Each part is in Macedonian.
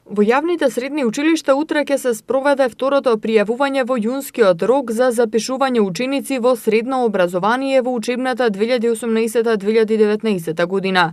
Во јавните средни училишта утре ќе се спроведе второто пријавување во јунскиот рок за запишување ученици во средно образование во учебната 2018-2019 година.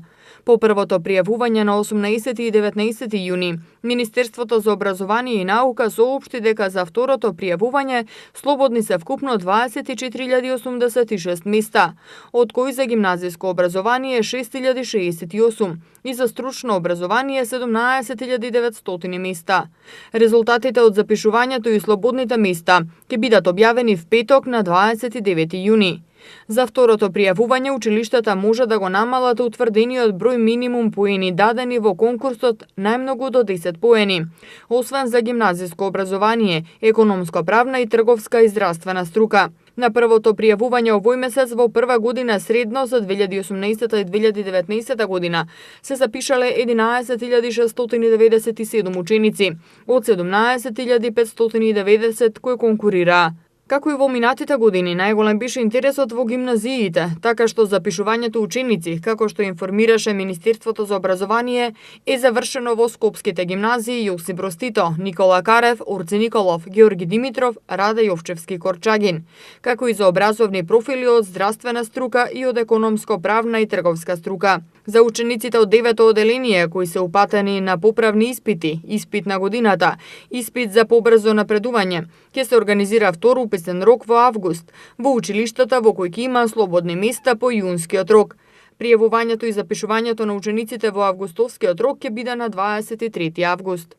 По првото пријавување на 18 и 19 јуни, Министерството за образование и наука соопшти дека за второто пријавување слободни се вкупно 24.086 места, од кои за гимназиско образование 6.068 и за стручно образование 17.900 места. Резултатите од запишувањето и слободните места ќе бидат објавени в петок на 29 јуни. За второто пријавување училиштата може да го намалат утврдениот број минимум поени дадени во конкурсот најмногу до 10 поени, освен за гимназиско образование, економско-правна и трговска и здравствена струка. На првото пријавување овој месец во прва година средно за 2018 и 2019 година се запишале 11.697 ученици, од 17.590 кои конкурираа. Како и во минатите години, најголем беше интересот во гимназиите, така што запишувањето ученици, како што информираше Министерството за образование, е завршено во скопските гимназии Јосип Броз Тито, Никола Карев, Орци Николов, Георги Димитров, Раде Јовчевски Корчагин, како и за образовни профили од здравствена струка и од економско-правна и трговска струка. За учениците од 9-то оделение кои се упатени на поправни испити, испит на годината, испит за побрзо напредување, ќе се организира втор уписен рок во август во училиштата во кои ќе има слободни места по јунскиот рок. Пријавувањето и запишувањето на учениците во августовскиот рок ќе биде на 23 август.